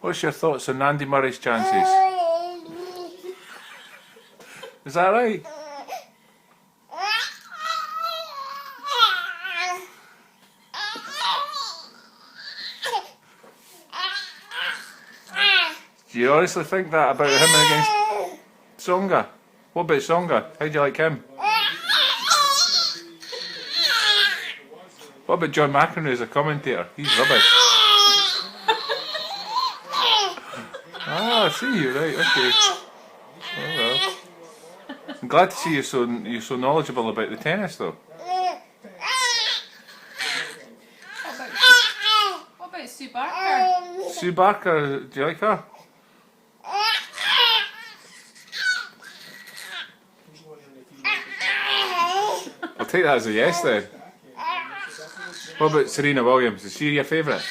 What's your thoughts on Andy Murray's chances? Is that right? Do you honestly think that about him against Tsonga? What about Tsonga? How do you like him? What about John McEnroe as a commentator? He's rubbish. Ah, I see you, right, okay. Oh well. I'm glad to see you're so knowledgeable about the tennis though. What about Sue Barker? Sue Barker, do you like her? I'll take that as a yes then. What about Serena Williams? Is she your favourite?